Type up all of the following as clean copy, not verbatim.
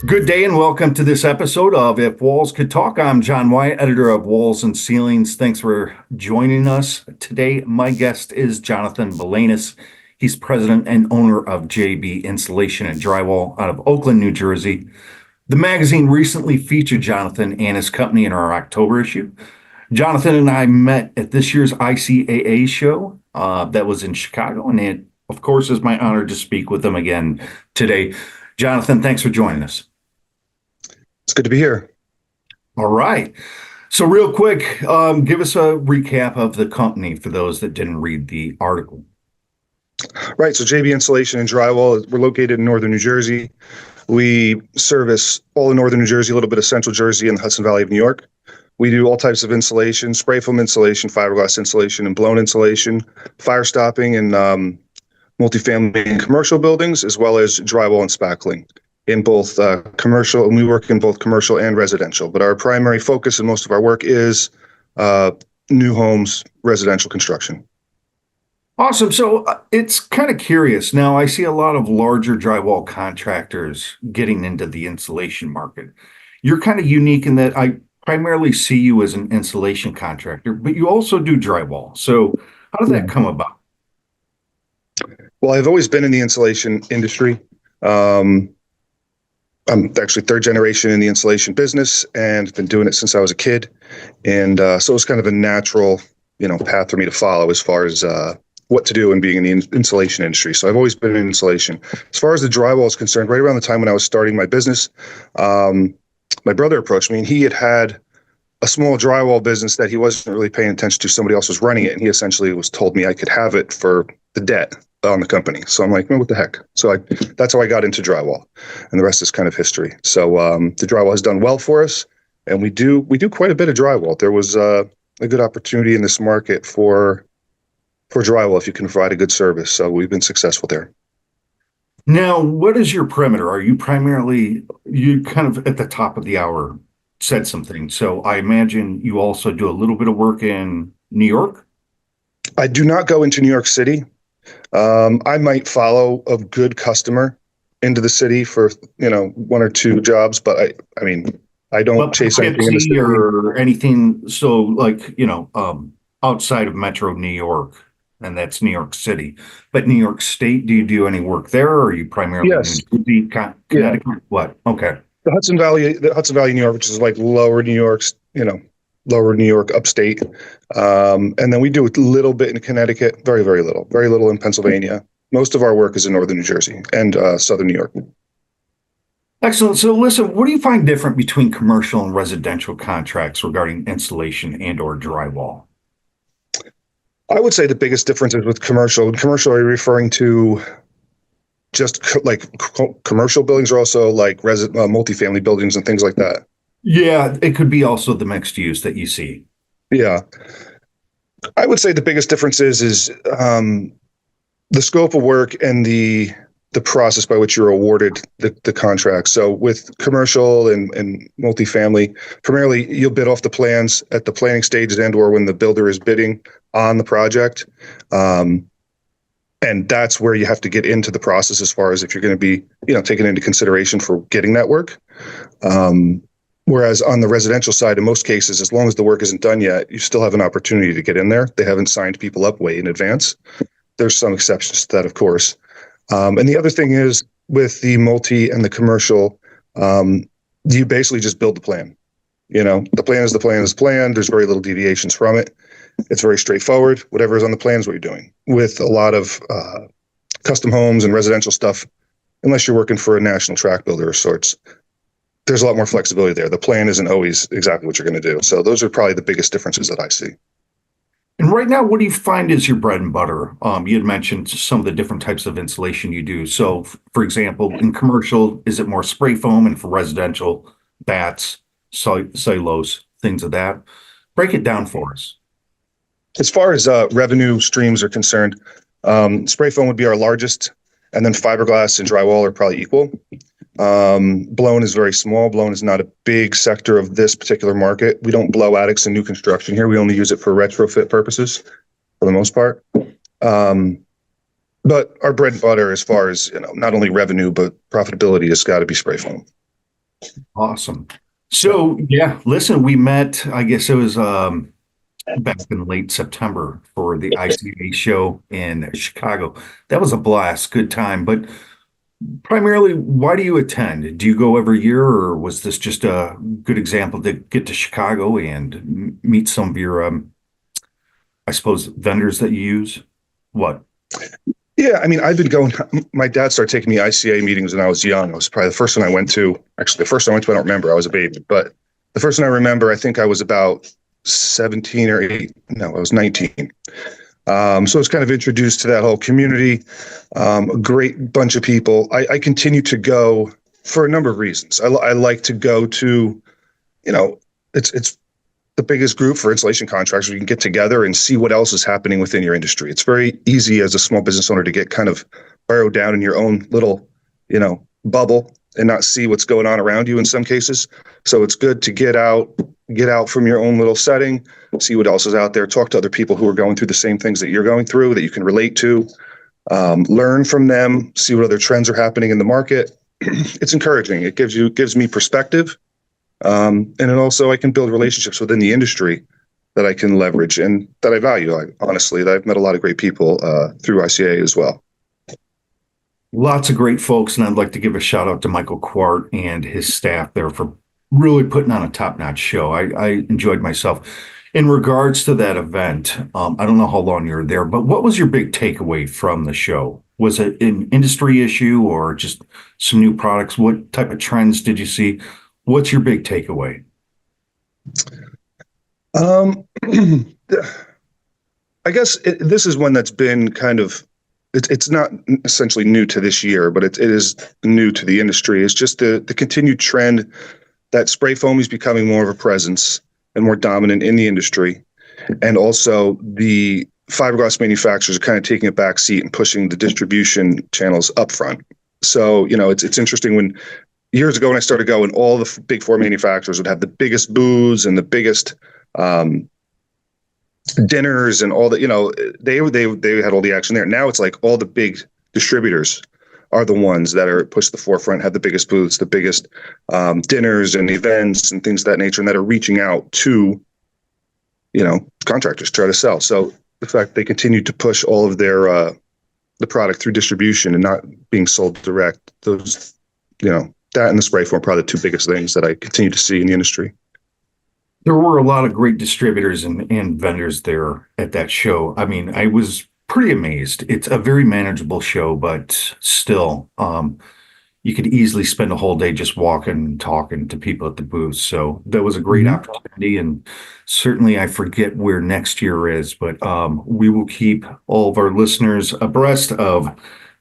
Good day and welcome to this episode of If Walls Could Talk. I'm John Wyatt, editor of Walls and Ceilings. Thanks for joining us. Today, my guest is Jonathan Balanis. He's president and owner of JB Insulation and Drywall out of Oakland, New Jersey. The magazine recently featured Jonathan and his company in our October issue. Jonathan and I met at this year's ICAA show that was in Chicago, and it, of course, is my honor to speak with him again today. Jonathan, thanks for joining us. It's good to be here. All right. So real quick, give us a recap of the company for those that didn't read the article. Right. So JB Insulation and Drywall, we're located in northern New Jersey. We service all of northern New Jersey, a little bit of central Jersey and the Hudson Valley of New York. We do all types of insulation, spray foam insulation, fiberglass insulation, and blown insulation, fire stopping and multifamily and commercial buildings, as well as drywall and spackling in both commercial, and we work in both commercial and residential. But our primary focus and most of our work is new homes, residential construction. Awesome. So it's kind of curious. Now, I see a lot of larger drywall contractors getting into the insulation market. You're kind of unique in that I primarily see you as an insulation contractor, but you also do drywall. So how did that come about? Well, I've always been in the insulation industry. I'm actually third generation in the insulation business and been doing it since I was a kid. And so it's kind of a natural, path for me to follow as far as what to do in being in the insulation industry. So I've always been in insulation. As far as the drywall is concerned, right around the time when I was starting my business, my brother approached me and he had a small drywall business that he wasn't really paying attention to. Somebody else was running it. And he essentially was told me I could have it for the debt on the company. So I'm like, what the heck? So that's how I got into drywall, and the rest is kind of history. So the drywall has done well for us, and we do quite a bit of drywall. There was a good opportunity in this market for drywall if you can provide a good service. So we've been successful there. Now, what is your perimeter? Are you primarily, you kind of at the top of the hour said something. So I imagine you also do a little bit of work in New York? I do not go into New York City. I might follow a good customer into the city for, one or two jobs, but I don't chase anything in the city or anything. So like, outside of Metro New York, and that's New York City, but New York State, do you do any work there, or are you primarily Yes. New Jersey, Connecticut? Yeah. What? Okay. The Hudson Valley, New York, which is like lower New York's, lower New York, upstate. And then we do a little bit in Connecticut, very, very little in Pennsylvania. Most of our work is in northern New Jersey and southern New York. Excellent. So listen, what do you find different between commercial and residential contracts regarding installation and or drywall? I would say the biggest difference is with commercial. Commercial, are you referring to just commercial buildings, or also like multifamily buildings and things like that? Yeah, it could be also the mixed use that you see. Yeah. I would say the biggest difference is the scope of work and the process by which you're awarded the contract. So with commercial and multifamily, primarily you'll bid off the plans at the planning stages and or when the builder is bidding on the project. And that's where you have to get into the process as far as if you're going to be, taken into consideration for getting that work. Whereas on the residential side, in most cases, as long as the work isn't done yet, you still have an opportunity to get in there. They haven't signed people up way in advance. There's some exceptions to that, of course. And the other thing is with the multi and the commercial, you basically just build the plan. The plan is the plan is the plan. There's very little deviations from it. It's very straightforward. Whatever is on the plan is what you're doing. With a lot of custom homes and residential stuff, unless you're working for a national tract builder of sorts, there's a lot more flexibility there. The plan isn't always exactly what you're going to do. So those are probably the biggest differences that I see. And right now, what do you find is your bread and butter? You had mentioned some of the different types of insulation you do. So, for example, in commercial, is it more spray foam, and for residential, bats, cellulose, things of that? Break it down for us. As far as revenue streams are concerned, spray foam would be our largest, and then fiberglass and drywall are probably equal. Blown is very small. Blown is not a big sector of this particular market. We don't blow attics in new construction here. We only use it for retrofit purposes for the most part. But our bread and butter, as far as, not only revenue, but profitability, has got to be spray foam. Awesome. So, So yeah, listen, we met, I guess it was back in late September for the ICA show in Chicago. That was a blast, good time. But primarily, why do you attend? Do you go every year, or was this just a good example to get to Chicago and meet some of your, I suppose, vendors that you use? What? yeah, I mean, I've been going. My dad started taking me ICA meetings when I was young. I was probably the first one I went to. Actually, the first one I went to, I don't remember. I was a baby, but the first one I remember, I think I was about 17 or 8. No, I was 19. So I was kind of introduced to that whole community. A great bunch of people. I continue to go for a number of reasons. I like to go to, you know, it's the biggest group for insulation contractors. You can get together and see what else is happening within your industry. It's very easy as a small business owner to get kind of burrowed down in your own little, bubble and not see what's going on around you in some cases. So it's good to get out from your own little setting, see what else is out there, talk to other people who are going through the same things that you're going through that you can relate to, learn from them, see what other trends are happening in the market. It's encouraging. It gives me perspective. And then also I can build relationships within the industry that I can leverage and that I value. Honestly, I've met a lot of great people through ICA as well. Lots of great folks, and I'd like to give a shout out to Michael Quart and his staff there for really putting on a top-notch show. I enjoyed myself. In regards to that event, I don't know how long you were there, but what was your big takeaway from the show? Was it an industry issue or just some new products? What type of trends did you see? What's your big takeaway? Um, I guess this is one that's been kind of it's not essentially new to this year, but it is new to the industry. It's just the continued trend that spray foam is becoming more of a presence and more dominant in the industry, and also the fiberglass manufacturers are kind of taking a back seat and pushing the distribution channels up front. So it's interesting when years ago when I started going, all the big four manufacturers would have the biggest booths and the biggest dinners and all that. They had all the action there. Now it's like all the big distributors are the ones that are pushed to the forefront, have the biggest booths, the biggest dinners and events and things of that nature, and that are reaching out to contractors, try to sell. So the fact they continue to push all of their the product through distribution and not being sold direct, those that and the spray foam are probably the two biggest things that I continue to see in the industry. There were a lot of great distributors and vendors there at that show. I mean, I was pretty amazed. It's a very manageable show, but still, you could easily spend a whole day just walking and talking to people at the booth. So that was a great opportunity. And certainly I forget where next year is, but we will keep all of our listeners abreast of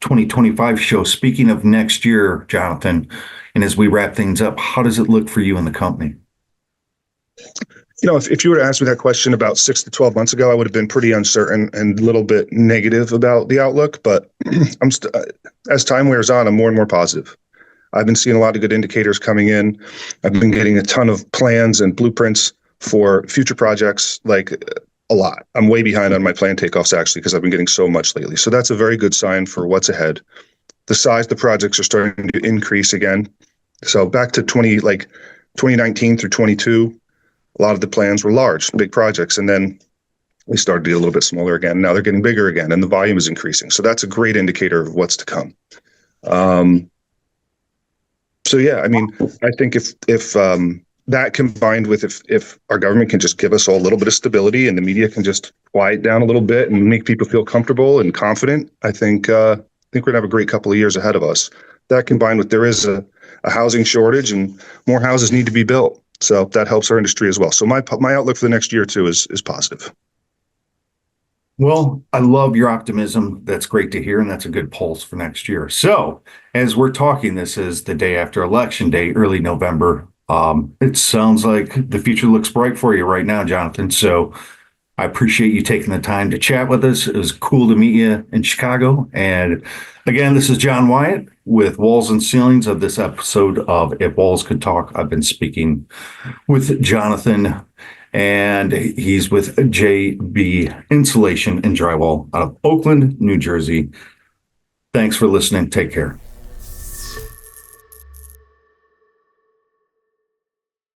2025 show. Speaking of next year, Jonathan, and as we wrap things up, how does it look for you and the company? If you were to ask me that question about 6 to 12 months ago, I would have been pretty uncertain and a little bit negative about the outlook. But as time wears on, I'm more and more positive. I've been seeing a lot of good indicators coming in. I've been getting a ton of plans and blueprints for future projects, like a lot. I'm way behind on my plan takeoffs, actually, because I've been getting so much lately. So that's a very good sign for what's ahead. The size of the projects are starting to increase again. So back to 2019 through 22, a lot of the plans were large, big projects, and then we started to get a little bit smaller again. Now they're getting bigger again, and the volume is increasing. So that's a great indicator of what's to come. So yeah, I mean, I think if that combined with if our government can just give us all a little bit of stability and the media can just quiet down a little bit and make people feel comfortable and confident, I think we're gonna have a great couple of years ahead of us. That combined with there is a housing shortage and more houses need to be built. So that helps our industry as well. So my outlook for the next year or two is positive. Well, I love your optimism. That's great to hear, and that's a good pulse for next year. So, as we're talking, this is the day after Election Day, early November. It sounds like the future looks bright for you right now, Jonathan. So, I appreciate you taking the time to chat with us. It was cool to meet you in Chicago. And again, this is John Wyatt with Walls and Ceilings of this episode of If Walls Could Talk. I've been speaking with Jonathan, and he's with JB Insulation and Drywall out of Oakland, New Jersey. Thanks for listening. Take care.